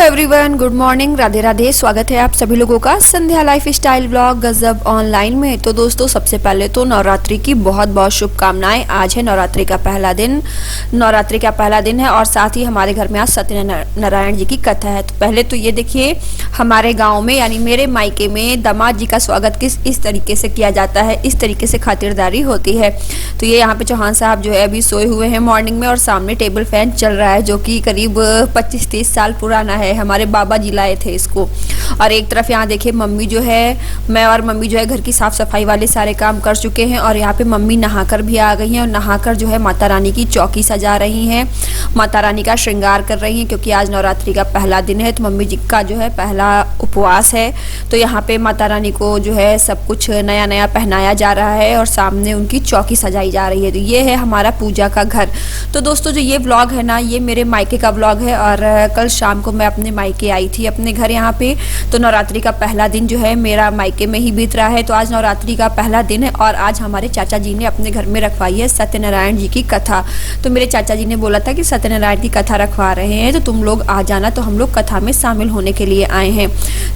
Everyone, good morning, Radhe Radhe. स्वागत है आप सभी लोगों का संध्या लाइफ स्टाइल ब्लॉग गजब ऑनलाइन में। तो दोस्तों, सबसे पहले तो नवरात्रि की बहुत बहुत शुभकामनाएं। आज है नवरात्रि का पहला दिन, नवरात्रि का पहला दिन है और साथ ही हमारे घर में आज सत्यनारायण जी की कथा है। तो पहले तो ये देखिए, हमारे गाँव में यानी मेरे मायके में दामाद जी का स्वागत इस तरीके से किया जाता है, इस तरीके से खातिरदारी होती है। तो ये यहाँ पे चौहान साहब जो है अभी सोए हुए हैं मॉर्निंग में और सामने टेबल फैन चल रहा है जो कि करीब 25-30 साल पुराना है। हमारे बाबा जी लाए थे इसको। और एक तरफ यहाँ देखिए मम्मी जो है, मैं और मम्मी जो है घर की साफ सफाई वाले सारे काम कर चुके हैं और यहाँ पे मम्मी नहाकर भी आ गई हैं और नहाकर जो है माता रानी की चौकी सजा रही हैं, माता रानी का श्रृंगार कर रही हैं क्योंकि आज नवरात्रि का पहला दिन है। तो मम्मी जी का जो है पहला उपवास है। तो यहाँ पे माता रानी को जो है सब कुछ नया नया पहनाया जा रहा है और सामने उनकी चौकी सजाई जा रही है। तो ये है हमारा पूजा का घर। तो दोस्तों, जो ये व्लॉग है ना, ये मेरे मायके का व्लॉग है और कल शाम को मैं अपने मायके आई थी अपने घर यहाँ पे। तो नवरात्रि का पहला दिन जो है मेरा मायके में ही बीत रहा है। तो आज नवरात्रि का पहला दिन है और आज हमारे चाचा जी ने अपने घर में रखवाई है सत्यनारायण जी की कथा। तो मेरे चाचा जी ने बोला था कि सत्यनारायण की कथा रखवा रहे हैं तो तुम लोग आ जाना। तो हम लोग कथा में शामिल होने के लिए आए हैं।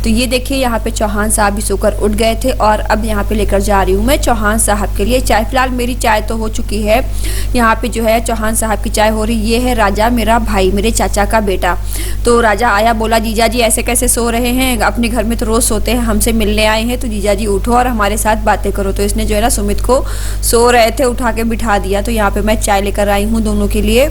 तो ये देखिए, यहाँ पे चौहान साहब भी सोकर उठ गए थे और अब यहाँ पे लेकर जा रही हूँ मैं चौहान साहब के लिए चाय। फिलहाल मेरी चाय तो हो चुकी है, यहाँ पे जो है चौहान साहब की चाय हो रही। ये है राजा, मेरा भाई, मेरे चाचा का बेटा। तो राजा आया, बोला जीजा जी ऐसे कैसे सो रहे हैं, अपने घर में तो रोज सोते हैं, हमसे मिलने आए हैं तो जीजा जी उठो और हमारे साथ बातें करो। तो इसने जो है ना सुमित को सो रहे थे उठा के बिठा दिया। तो यहाँ पे मैं चाय लेकर आई हूँ दोनों के लिए।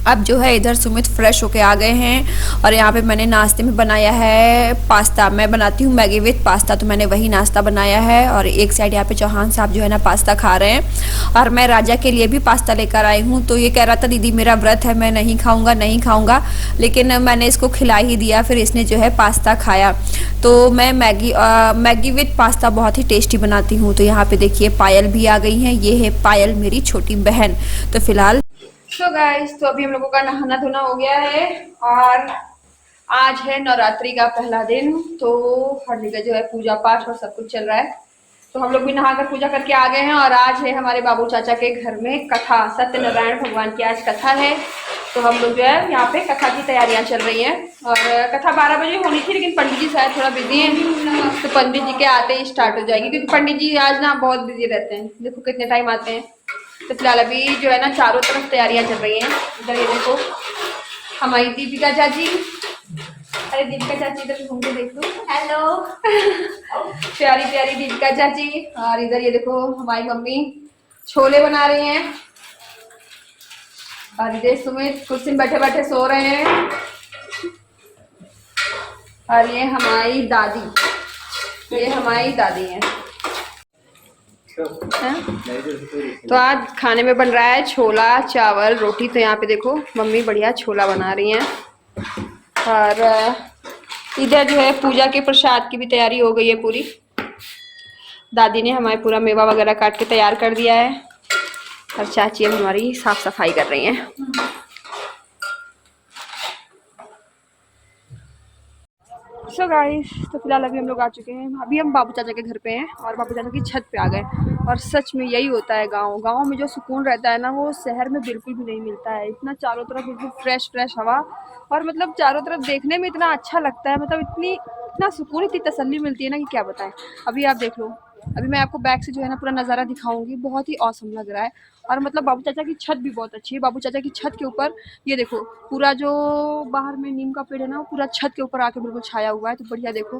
अब जो है इधर सुमित फ्रेश होके आ गए हैं और यहाँ पे मैंने नाश्ते में बनाया है पास्ता। मैं बनाती हूँ मैगी विथ पास्ता, तो मैंने वही नाश्ता बनाया है। और एक साइड यहाँ पे चौहान साहब जो है ना पास्ता खा रहे हैं और मैं राजा के लिए भी पास्ता लेकर आई हूँ। तो ये कह रहा था दीदी मेरा व्रत है, मैं नहीं खाऊंगा, लेकिन मैंने इसको खिला ही दिया। फिर इसने जो है पास्ता खाया। तो मैं मैगी विथ पास्ता बहुत ही टेस्टी बनाती हूँ। तो यहाँ पे देखिए पायल भी आ गई है, ये है पायल मेरी छोटी बहन। तो फिलहाल तो गाइस, तो अभी हम लोगों का नहाना धोना हो गया है और आज है नवरात्रि का पहला दिन। तो हर जगह जो है पूजा पाठ और सब कुछ चल रहा है। तो हम लोग भी नहाकर पूजा करके आ गए हैं और आज है हमारे बाबू चाचा के घर में कथा, सत्यनारायण भगवान की आज कथा है। तो हम लोग जो है यहाँ पे कथा की तैयारियां चल रही हैं और कथा 12 बजे होनी थी लेकिन पंडित जी शायद थोड़ा बिजी हैं। तो पंडित जी के आते ही स्टार्ट हो जाएगी क्योंकि पंडित जी आज ना बहुत बिजी रहते हैं। देखो कितने टाइम आते हैं। तो फिलहाल अभी जो है ना चारों तरफ तैयारियां चल रही हैं। इधर ये देखो हमारी दीपिका चाची, अरे दीपिका चाची इधर घूम के देख लो, हेलो प्यारी प्यारी दीपिका चाची। और इधर ये देखो हमारी मम्मी छोले बना रही हैं और इधर सुमित कुर्सी में बैठे बैठे सो रहे हैं। और ये हमारी दादी, ये हमारी दादी है। तो आज खाने में बन रहा है छोला चावल रोटी। तो यहाँ पे देखो मम्मी बढ़िया छोला बना रही हैं और इधर जो है पूजा के प्रसाद की भी तैयारी हो गई है पूरी। दादी ने हमारे पूरा मेवा वगैरह काट के तैयार कर दिया है और चाची अब हमारी साफ सफाई कर रही हैं। सो गाइस, तो फिलहाल अभी हम लोग आ चुके हैं। अभी हम बाबू चाचा के घर पे हैं और बाबू चाचा की छत पे आ गए। और सच में यही होता है गाँव में जो सुकून रहता है ना, वो शहर में बिल्कुल भी नहीं मिलता है। इतना चारों तरफ बिल्कुल फ्रेश हवा और मतलब चारों तरफ देखने में इतना अच्छा लगता है, मतलब इतना सुकून, इतनी तसल्ली मिलती है ना कि क्या बताएं। अभी आप देख लो, अभी मैं आपको बैक से जो है ना पूरा नज़ारा दिखाऊंगी। बहुत ही औसम लग रहा है और मतलब बाबू चाचा की छत भी बहुत अच्छी है। बाबू चाचा की छत के ऊपर ये देखो पूरा जो बाहर में नीम का पेड़ है ना, वो पूरा छत के ऊपर आके बिल्कुल छाया हुआ है। तो बढ़िया देखो,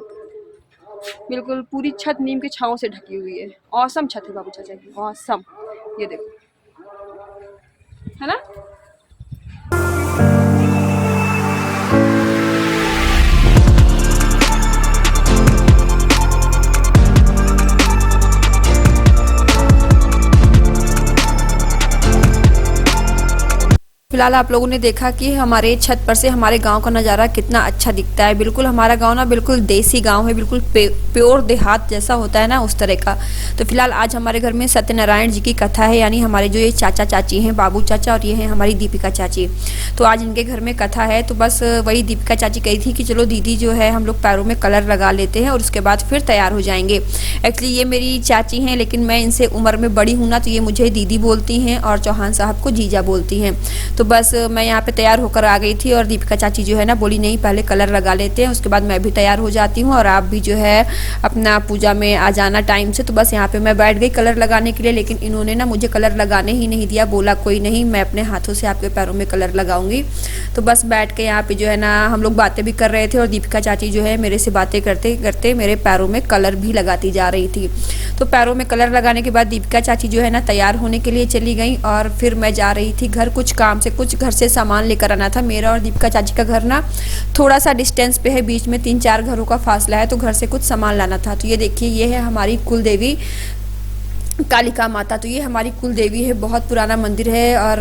बिल्कुल पूरी छत नीम के छांव से ढकी हुई है। औसम छत है बाबू चाचा की, औसम। ये देखो, है ना। फिलहाल आप लोगों ने देखा कि हमारे छत पर से हमारे गांव का नज़ारा कितना अच्छा दिखता है। बिल्कुल हमारा गांव ना बिल्कुल देसी गांव है, बिल्कुल प्योर देहात जैसा होता है ना, उस तरह का। तो फिलहाल आज हमारे घर में सत्यनारायण जी की कथा है, यानी हमारे जो ये चाचा चाची हैं, बाबू चाचा और ये हैं हमारी दीपिका चाची। तो आज इनके घर में कथा है। तो बस वही दीपिका चाची कही थी कि चलो दीदी जो है हम लोग पैरों में कलर लगा लेते हैं और उसके बाद फिर तैयार हो जाएंगे। एक्चुअली ये मेरी चाची हैं लेकिन मैं इनसे उम्र में बड़ी हूँ ना, तो ये मुझे दीदी बोलती हैं और चौहान साहब को जीजा बोलती हैं। तो बस मैं यहाँ पे तैयार होकर आ गई थी और दीपिका चाची जो है ना बोली नहीं पहले कलर लगा लेते हैं, उसके बाद मैं भी तैयार हो जाती हूँ और आप भी जो है अपना पूजा में आ जाना टाइम से। तो बस यहाँ पे मैं बैठ गई कलर लगाने के लिए, लेकिन इन्होंने ना मुझे कलर लगाने ही नहीं दिया, बोला कोई नहीं मैं अपने हाथों से आपके पैरों में कलर लगाऊंगी। तो बस बैठ के यहाँ पे जो है ना हम लोग बातें भी कर रहे थे और दीपिका चाची जो है मेरे से बातें करते करते मेरे पैरों में कलर भी लगाती जा रही थी। तो पैरों में कलर लगाने के बाद दीपिका चाची जो है ना तैयार होने के लिए चली गई और फिर मैं जा रही थी घर, कुछ काम से, कुछ घर से सामान लेकर आना था। मेरा और दीपिका चाची का घर ना थोड़ा सा डिस्टेंस पे है, बीच में 3-4 घरों का फासला है, तो घर से कुछ सामान लाना था। तो ये देखिए ये है हमारी कुल देवी कालिका माता। तो ये हमारी कुल देवी है, बहुत पुराना मंदिर है और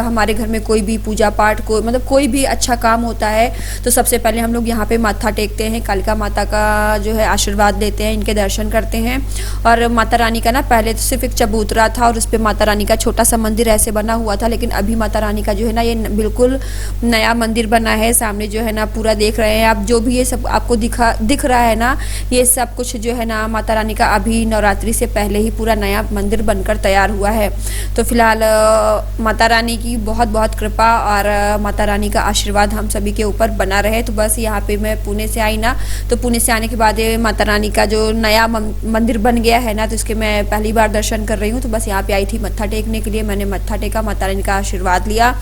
हमारे घर में कोई भी पूजा पाठ को मतलब कोई भी अच्छा काम होता है तो सबसे पहले हम लोग यहाँ पे माथा टेकते हैं, कालिका माता का जो है आशीर्वाद लेते हैं, इनके दर्शन करते हैं। और माता रानी का ना पहले तो सिर्फ एक चबूतरा था और उस पर माता रानी का छोटा सा मंदिर ऐसे बना हुआ था, लेकिन अभी माता रानी का जो है ना ये बिल्कुल नया मंदिर बना है। सामने जो है ना पूरा देख रहे हैं आप, जो भी ये सब आपको दिख रहा है ना, ये सब कुछ जो है ना माता रानी का अभी नवरात्रि से पहले ही पूरा नया मंदिर बनकर तैयार हुआ है। तो फिलहाल माता रानी की बहुत बहुत कृपा और माता रानी का आशीर्वाद हम सभी के ऊपर बना रहे। तो बस यहाँ पे मैं पुणे से आई ना, तो पुणे से आने के बाद ये माता रानी का जो नया मंदिर बन गया है ना, तो इसके मैं पहली बार दर्शन कर रही हूँ। तो बस यहाँ पे आई थी मत्था टेकने के लिए, मैंने मत्था टेका, माता रानी का आशीर्वाद लिया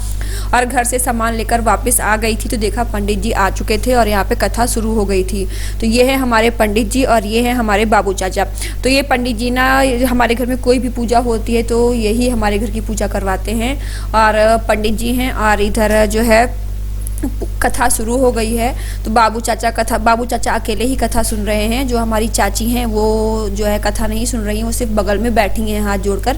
और घर से सामान लेकर वापस आ गई थी। तो देखा पंडित जी आ चुके थे और यहाँ पे कथा शुरू हो गई थी। तो ये है हमारे पंडित जी और ये है हमारे बाबू चाचा। तो ये पंडित जी ना हमारे घर में कोई भी पूजा होती है तो यही हमारे घर की पूजा करवाते हैं और पंडित जी हैं। और इधर जो है कथा शुरू हो गई है। तो बाबू चाचा अकेले ही कथा सुन रहे हैं, जो हमारी चाची हैं वो जो है कथा नहीं सुन रही हैं, वो सिर्फ बगल में बैठी हैं हाथ जोड़कर।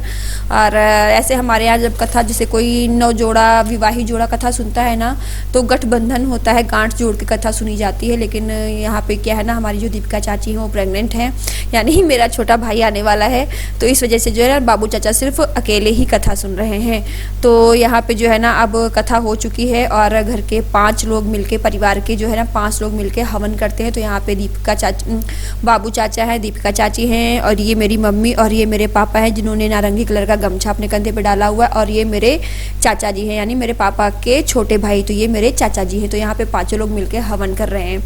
और ऐसे हमारे यहाँ जब कथा जैसे कोई नव जोड़ा विवाही जोड़ा कथा सुनता है ना तो गठबंधन होता है, गांठ जोड़ के कथा सुनी जाती है। लेकिन यहाँ पे क्या है ना, हमारी जो दीपिका चाची हैं वो प्रेग्नेंट हैं, यानी मेरा छोटा भाई आने वाला है, तो इस वजह से जो है ना बाबू चाचा सिर्फ अकेले ही कथा सुन रहे हैं। तो यहाँ पे जो है ना अब कथा हो चुकी है और घर के 5 लोग मिलके, परिवार के जो है ना 5 लोग मिलके हवन करते हैं। तो यहाँ पे बाबू चाचा है, दीपिका चाची हैं और ये मेरी मम्मी और ये मेरे पापा हैं जिन्होंने नारंगी कलर का गमछा अपने कंधे पे डाला हुआ है और ये मेरे चाचा जी हैं, यानी मेरे पापा के छोटे भाई, तो ये मेरे चाचा जी हैं। तो यहाँ पे 5 लोग मिलके हवन कर रहे हैं।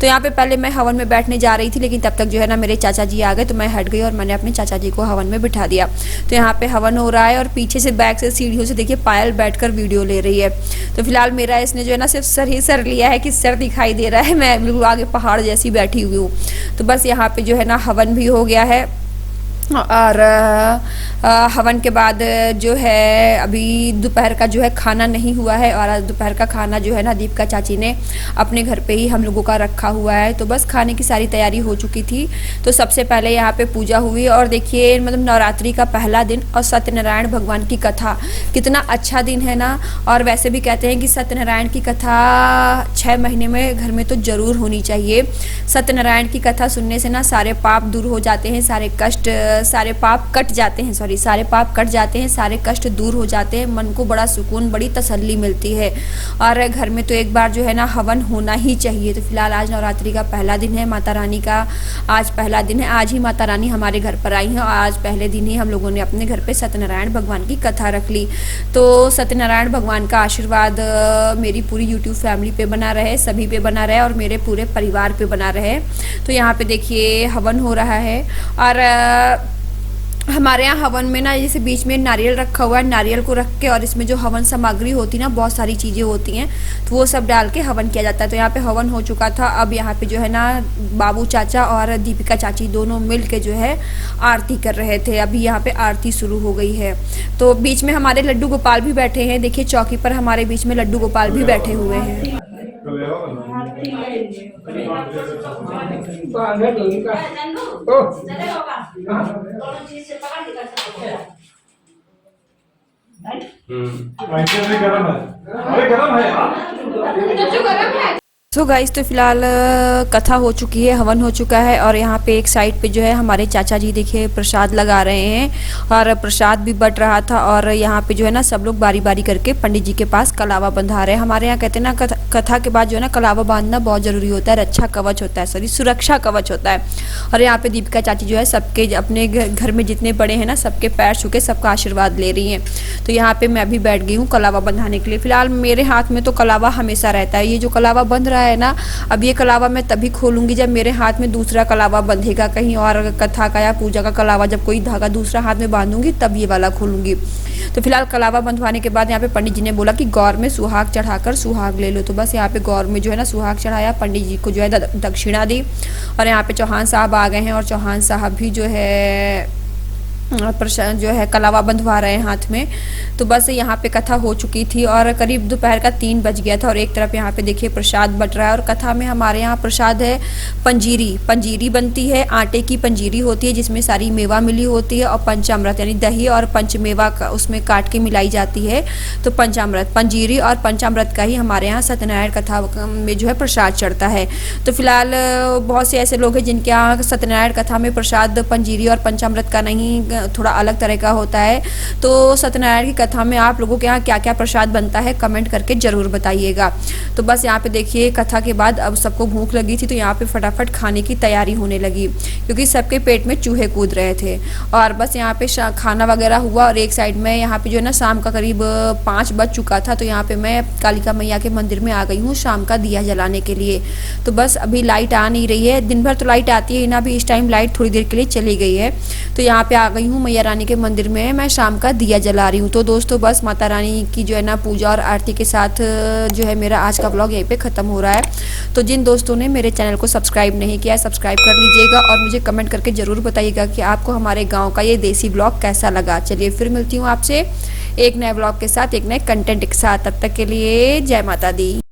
तो यहाँ पे पहले मैं हवन में बैठने जा रही थी, लेकिन तब तक जो है ना मेरे चाचा जी आ गए, तो मैं हट गई और मैंने अपने चाचा जी को हवन में बिठा दिया। तो यहाँ पे हवन हो रहा है और पीछे से बैक से सीढ़ियों से देखिए पायल बैठकर वीडियो ले रही है। तो फिलहाल मेरा इसने जो है ना सिर्फ सर ही सर लिया है कि सर दिखाई दे रहा है, मैं बिल्कुल आगे पहाड़ जैसी बैठी हुई हूँ। तो बस यहाँ पे जो है ना हवन भी हो गया है और हवन के बाद जो है अभी दोपहर का जो है खाना नहीं हुआ है और आज दोपहर का खाना जो है ना दीपिका चाची ने अपने घर पे ही हम लोगों का रखा हुआ है। तो बस खाने की सारी तैयारी हो चुकी थी। तो सबसे पहले यहाँ पे पूजा हुई और देखिए मतलब नवरात्रि का पहला दिन और सत्यनारायण भगवान की कथा, कितना अच्छा दिन है ना। और वैसे भी कहते हैं कि सत्यनारायण की कथा 6 महीने में घर में तो जरूर होनी चाहिए। सत्यनारायण की कथा सुनने से ना सारे पाप दूर हो जाते हैं, सारे कष्ट, सारे पाप कट जाते हैं, सारे पाप कट जाते हैं, सारे कष्ट दूर हो जाते हैं, मन को बड़ा सुकून, बड़ी तसल्ली मिलती है। और घर में तो एक बार जो है ना हवन होना ही चाहिए। तो फिलहाल आज नवरात्रि का पहला दिन है, माता रानी का आज पहला दिन है। आज ही माता रानी हमारे घर पर आई हैं और आज पहले दिन ही हम लोगों ने अपने घर पे सत्यनारायण भगवान की कथा रख ली। तो सत्यनारायण भगवान का आशीर्वाद मेरी पूरी यूट्यूब फैमिली पे बना रहे, सभी पे बना रहे और मेरे पूरे परिवार पे बना रहे। तो यहाँ पे देखिए हवन हो रहा है और हमारे यहाँ हवन में ना जैसे बीच में नारियल रखा हुआ है, नारियल को रख के और इसमें जो हवन सामग्री होती है ना, बहुत सारी चीज़ें होती हैं, तो वो सब डाल के हवन किया जाता है। तो यहाँ पे हवन हो चुका था। अब यहाँ पे जो है ना बाबू चाचा और दीपिका चाची दोनों मिल के जो है आरती कर रहे थे। अभी यहाँ पे आरती शुरू हो गई है। तो बीच में हमारे लड्डू गोपाल भी बैठे हैं, देखिए चौकी पर हमारे बीच में लड्डू गोपाल भी बैठे हुए हैं। गरम है, अरे गरम है यार। सो गाइस, तो फिलहाल कथा हो चुकी है, हवन हो चुका है और यहाँ पे एक साइड पे जो है हमारे चाचा जी देखिए प्रसाद लगा रहे हैं और प्रसाद भी बट रहा था। और यहाँ पे जो है ना सब लोग बारी बारी करके पंडित जी के पास कलावा बंधा रहे हैं। हमारे यहाँ कहते हैं ना कथा के बाद जो है ना कलावा बांधना बहुत ज़रूरी होता है, रक्षा कवच होता है, सॉरी सुरक्षा कवच होता है। और यहाँ पे दीपिका चाची जो है सबके अपने घर में जितने बड़े हैं ना सबके पैर छू के सबका आशीर्वाद ले रही हैं। तो यहाँ पे मैं भी बैठ गई हूँ कलावा बंधाने के लिए। फिलहाल मेरे हाथ में तो कलावा हमेशा रहता है। ये जो कलावा बंध रहा है ना, अब ये कलावा मैं तभी खोलूंगी जब मेरे हाथ में दूसरा कलावा बंधेगा। कहीं और कथा का या पूजा का कलावा जब कोई धागा दूसरा हाथ में बांधूंगी तब ये वाला खोलूंगी। तो फिलहाल कलावा बंधवाने के बाद यहाँ पे पंडित जी ने बोला कि गौर में सुहाग चढ़ाकर सुहाग ले लो। तो बस यहाँ पे गौर में जो है ना सुहाग चढ़ाया, पंडित जी को जो है दक्षिणा दी। और यहाँ पे चौहान साहब आ गए हैं और चौहान साहब भी जो है कलावा बंधवा रहे हैं हाथ में। तो बस यहाँ पे कथा हो चुकी थी और करीब दोपहर का 3 बज गया था। और एक तरफ यहाँ पे देखिए प्रसाद बट रहा है और कथा में हमारे यहाँ प्रसाद है पंजीरी। पंजीरी बनती है, आटे की पंजीरी होती है जिसमें सारी मेवा मिली होती है और पंचामृत यानी दही और पंचमेवा का उसमें काट के मिलाई जाती है। तो पंचामृत, पंजीरी और पंचामृत का ही हमारे यहाँ सत्यनारायण कथा में जो है प्रसाद चढ़ता है। तो फिलहाल बहुत से ऐसे लोग हैं जिनके यहाँ सत्यनारायण कथा में प्रसाद पंजीरी और पंचामृत का नहीं, थोड़ा अलग तरह का होता है। तो सत्यनारायण की कथा में आप लोगों के यहाँ क्या क्या प्रसाद बनता है कमेंट करके ज़रूर बताइएगा। तो बस यहाँ पे देखिए कथा के बाद अब सबको भूख लगी थी तो यहाँ पे फटाफट खाने की तैयारी होने लगी क्योंकि सबके पेट में चूहे कूद रहे थे। और बस यहाँ पे खाना वगैरह हुआ और एक साइड में यहाँ पे जो है ना शाम का करीब 5 बज चुका था। तो यहाँ पे मैं कालिका मैया के मंदिर में आ गई हूँ शाम का दिया जलाने के लिए। तो बस अभी लाइट आ नहीं रही है, दिन भर तो लाइट आती है ना, अभी इस टाइम लाइट थोड़ी देर के लिए चली गई है। तो यहाँ पे आ गई हूँ मैया रानी के मंदिर में, मैं शाम का दिया जला रही हूँ। तो दोस्तों बस माता रानी की जो है ना पूजा और आरती के साथ जो है मेरा आज का व्लॉग यहीं पे ख़त्म हो रहा है। तो जिन दोस्तों ने मेरे चैनल को सब्सक्राइब नहीं किया है सब्सक्राइब कर लीजिएगा और मुझे कमेंट करके ज़रूर बताइएगा कि आपको हमारे गाँव का ये देसी व्लॉग कैसा लगा। चलिए फिर मिलती हूँ आपसे एक नए व्लॉग के साथ, एक नए कंटेंट के साथ। तब तक के लिए जय माता दी।